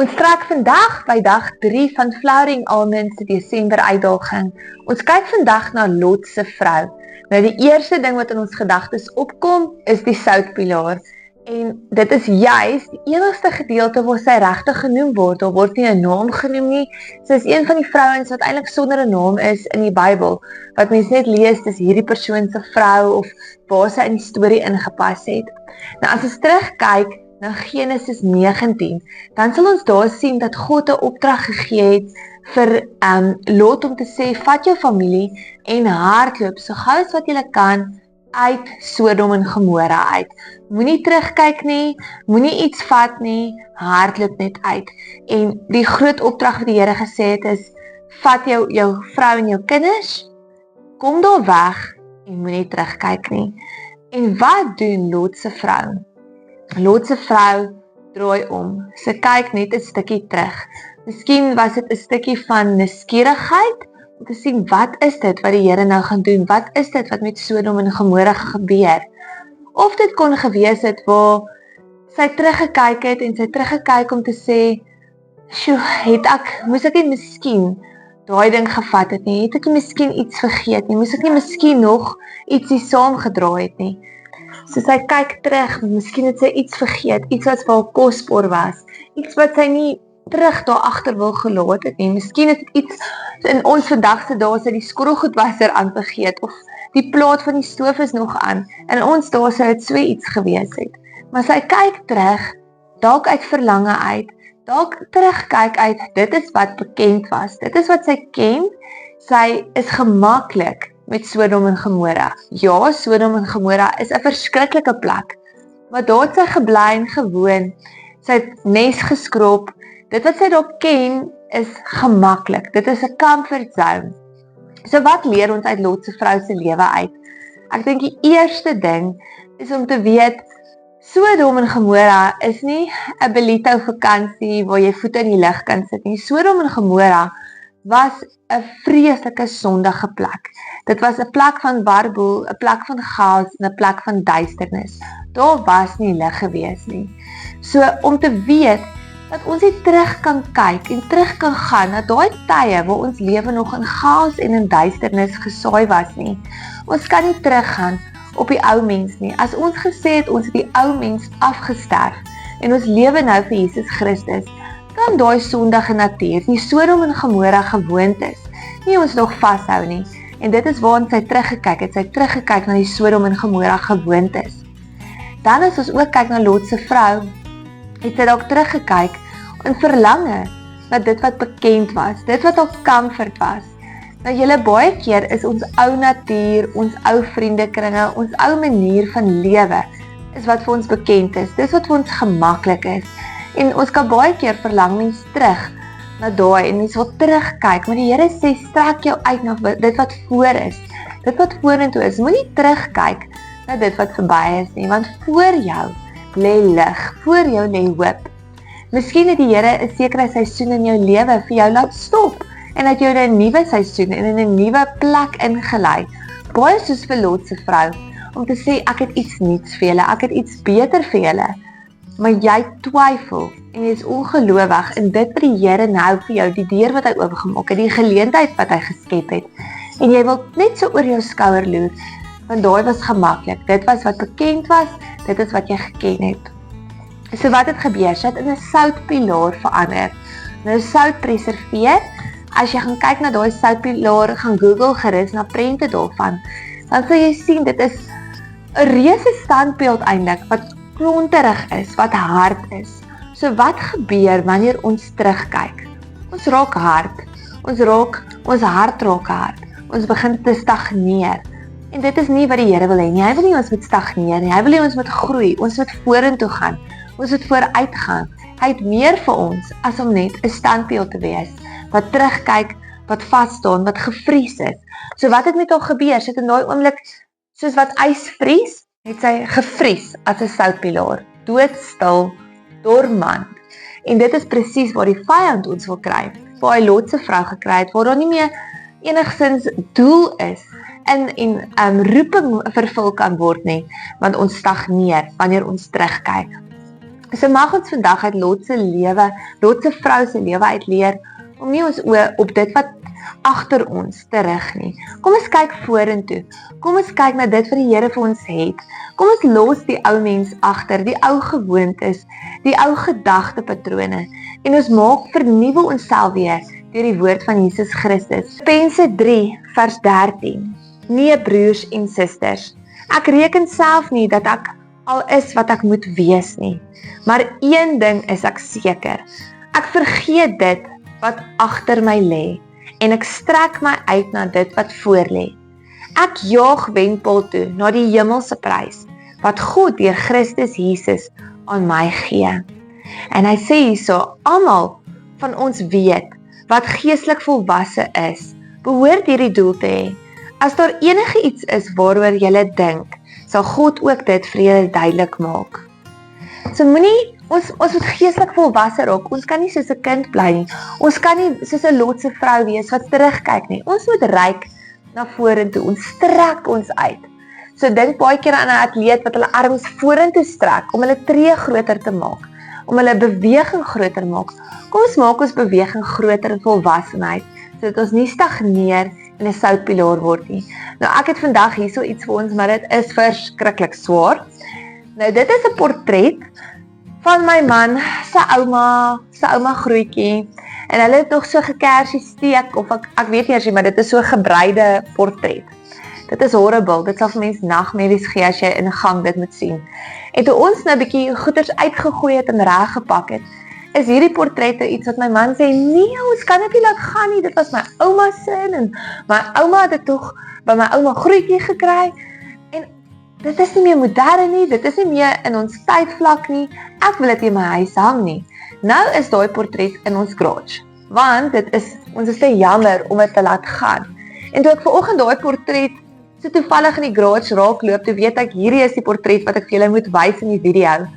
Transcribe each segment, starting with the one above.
Ons trek vandag by dag 3 van Flowering Almonds se Desember uitdaging. Ons kyk vandag na Lot se vrou. Nou die eerste ding wat in ons gedagtes opkom is die soutpilaar. En dit is juis die enigste gedeelte waar sy regtig genoem word. Daar word nie 'n naam genoem nie. Sy is een van die vrouens wat eintlik sonder 'n naam is in die Bybel. Wat mens net lees, dis hierdie persoon se vrou of waar sy in die storie ingepas het. Nou as ons terugkyk na Genesis 19, dan sal ons daar sien dat God 'n opdrag gegee het vir Lot om te sê, vat jou familie en hardloop so gou as wat jy kan uit Sodom en Gomorra uit. Moenie terugkyk nie, moenie iets vat nie, hardloop net uit. En die groot opdrag wat die Here gesê het is, vat jou vrou en jou kinders, kom daar weg en moenie terugkyk nie. En wat doen Lot se vrou? Lot se vrou draai om. Sy kyk net 'n stukkie terug. Miskien was dit 'n stukkie van nuuskierigheid om te sien wat is dit wat die Here nou gaan doen? Wat is dit wat met Sodom en Gomorra gebeur? Of dit kon gewees het waar sy teruggekyk het en sy teruggekyk om te sê, "Sjoe, moes ek nie miskien daai ding gevat het nie? Het ek nie miskien iets vergeet nie? Moes ek nie miskien nog ietsie saamgedraai het nie?" So sy kyk terug, miskien het sy iets vergeet, iets wat vir haar kosbaar was, iets wat sy nie terug daar agter wil gelaat het nie. Miskien het iets in ons vandag se dae sy die skottelgoedwasser aan vergeet of die plaat van die stoof is nog aan. En ons daar sou dit so iets gewees het. Maar sy kyk terug, dalk uit verlange uit, dalk terugkyk uit, dit is wat bekend was, dit is wat sy ken. Sy is gemaklik met Sodom en Gomorra. Ja, Sodom en Gomorra is 'n verskriklike plek, maar daar het sy gebly en gewoon. Sy het nes geskrob. Dit wat sy daar ken is gemaklik. Dit is 'n comfort zone. So wat leer ons uit Lot se vrou se lewe uit? Ek dink die eerste ding is om te weet, Sodom en Gomorra is nie 'n Bellito vakansie waar jy voete in die lug kan sit nie. Sodom en Gomorra was 'n vreeslike sondige plek. Dit was 'n plek van warboel, 'n plek van chaos en 'n plek van duisternis. Daar was nie lig gewees nie. So om te weet dat ons nie terug kan kyk en terug kan gaan na daai tye waar ons lewe nog in chaos en in duisternis gesaai was nie. Ons kan nie teruggaan op die ou mens nie. As ons gesê het ons het die ou mens afgesterf en ons lewe nou vir Jesus Christus, kan daai sondige natuur, die Sodom en Gomorra gewoontes, nie ons nog vashou nie. En dit is waarin sy teruggekyk het. Sy het teruggekyk na die Sodom en Gomorra gewoontes. Dan as ons ook kyk na Lot se vrou, het sy dalk teruggekyk en verlange na dit wat bekend was, dit wat haar comfort was. Nou julle baie keer is ons ou natuur, ons ou vriendekringe, ons ou manier van lewe, is wat vir ons bekend is, dis wat vir ons gemaklik is. En ons kan baie keer verlang mens terug na daai en mens wil terugkyk, maar die Here sê strek jou uit na dit wat voor is, dit wat vorentoe is. Moenie terugkyk na dit wat verby is nie, want voor jou lê lig, voor jou lê hoop. Miskien het die Here 'n sekere seisoen in jou lewe vir jou laat stop en het jou in 'n nuwe seisoen en in 'n nuwe plek ingelei. Baie soos vir Lot se vrou, om te sê ek het iets nuuts vir julle, ek het iets beter vir julle. Maar jy twyfel en jy is ongelowig in dit wat die Here nou vir jou, die deur wat hy oopgemaak het, die geleentheid wat hy geskep het. En jy wil net so oor jou skouer loer, want daai was gemaklik. Dit was wat bekend was, dit is wat jy geken het. So wat het gebeur? Sy het in 'n soutpilaar verander. Nou sout preserveer. As jy gaan kyk na daai soutpilaar, gaan Google gerus na prente daarvan, dan sal jy sien dit is 'n reuse standbeeld eintlik wat klonterig is, wat hard is. So wat gebeur wanneer ons terugkyk? Ons raak hard. Ons hart raak hard. Ons begin te stagneer. En dit is nie wat die Here wil hê nie. Hy wil nie ons moet stagneer nie. Hy wil hê ons moet groei. Ons moet vorentoe gaan. Ons moet vooruit gaan. Hy het meer vir ons as om net 'n standbeeld te wees wat terugkyk, wat vas staan, wat gevries is. So wat het met haar gebeur? Sy het in daai oomblik, soos wat ys vries, het sy gevries as 'n soutpilaar, doodstil, dormant. En dit is presies waar die vyand ons wil kry, waar hy Lot se vrou gekry het, waar daar nie meer enigsins doel is en roeping vervul kan word nie, want ons stagneer wanneer ons terugkyk. So mag ons vandag uit Lot se vrou se lewe uit leer, om nie ons oë op dit wat agter ons te rig nie. Kom ons kyk vorentoe. Kom ons kyk na dit wat die Here vir ons het. Kom ons los die ou mens agter, die ou gewoontes, die ou gedagtepatrone en ons vernuwe onsself weer deur die woord van Jesus Christus. Filippense 3 vers 13. Nee broers en susters, ek reken self nie dat ek al is wat ek moet wees nie, maar een ding is ek seker. Ek vergeet dit wat agter my lê en ek strek my uit na dit wat voor lê. Ek jaag wenpel toe na die hemelse prys wat God deur Christus Jesus aan my gee. En hy sê hierso, almal van ons weet wat geestelik volwasse is, behoort hierdie doel te hê. As daar enige iets is waaroor jy dink, sal God ook dit vir julle duidelik maak. So moenie, ons moet geestelik volwasse raak, ons kan nie soos 'n kind bly nie, ons kan nie soos 'n Lot se vrou wees wat terugkyk nie, ons moet reik na vorentoe, ons strek ons uit. So dink baie keer aan 'n atleet wat hulle arms vorentoe strek, om hulle tree groter te maak, om hulle beweging groter maak. Kom ons maak ons beweging groter in volwassenheid, sodat ons nie stagneer en 'n soutpilaar word nie. Nou ek het vandag hierso iets vir ons, maar dit is verskriklik swaar. Nou dit is 'n portret van my man se ouma grootjie, en hulle het nog so gekersie steek, of ek weet nie as maar dit is so 'n gebreide portret. Dit is horrible, dit sal vir mense nagmerries gee as jy in 'n gang dit moet sien. En toe ons nou 'n bietjie goeders uitgegooi het en reggepak het, is hierdie portrette iets wat my man sê, nee, ons kan dit nie laat gaan nie, dit was my ouma se, en my ouma het dit tog by my ouma grootjie gekry, en dit is nie meer modern nie, dit is nie meer in ons tydvlak nie, ek wil dit in my huis hang nie. Nou is daai portret in ons garage, want ons is te jammer om dit te laat gaan. En toe ek vanoggend daai portret so toevallig in die garage raakloop, toe weet ek, hierdie is die portret wat ek vir julle moet wys in die video.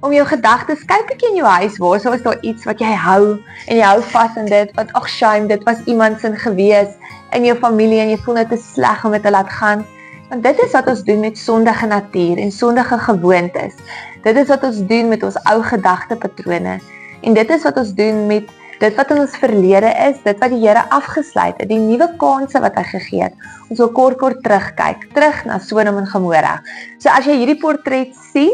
Om jou gedagtes, kyk bietjie in jou huis, waar is daar iets wat jy hou, en jy hou vas in dit, wat, ag shame, dit was iemand sin gewees, in jou familie, en jy voel dit is sleg om dit te laat gaan. Want dit is wat ons doen met sondige natuur, en sondige gewoontes. Dit is wat ons doen met ons ou gedagtepatrone, en dit is wat ons doen met dit wat in ons verlede is, dit wat die Here afgesluit het, die nuwe kanse wat hy gegee het. Ons wil kort terugkyk, terug na Sodom en Gomorra. So as jy hierdie portret sien,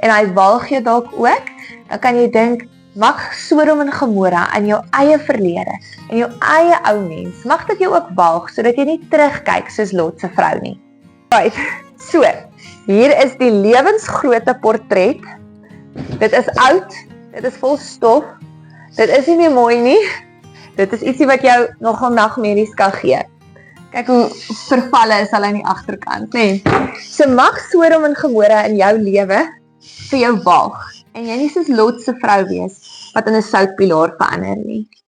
en hy walg jou dalk ook, dan kan jy dink, mag Sodom en Gomorra in jou eie verlede, en jou eie ou mens, mag dit jou ook walg, sodat jy nie terugkyk soos Lot se vrou nie. Right, so, hier is die lewensgrootte portret, dit is oud, dit is vol stof, dit is nie meer mooi nie, dit is ietsie wat jou nogal nagmerries kan gee. Kyk hoe vervalle is hulle aan die agterkant, nee. So mag Sodom en Gomorra in jou lewe vir jou walg, en jy nie soos Lot se vrou wees, wat in 'n soutpilaar verander nie.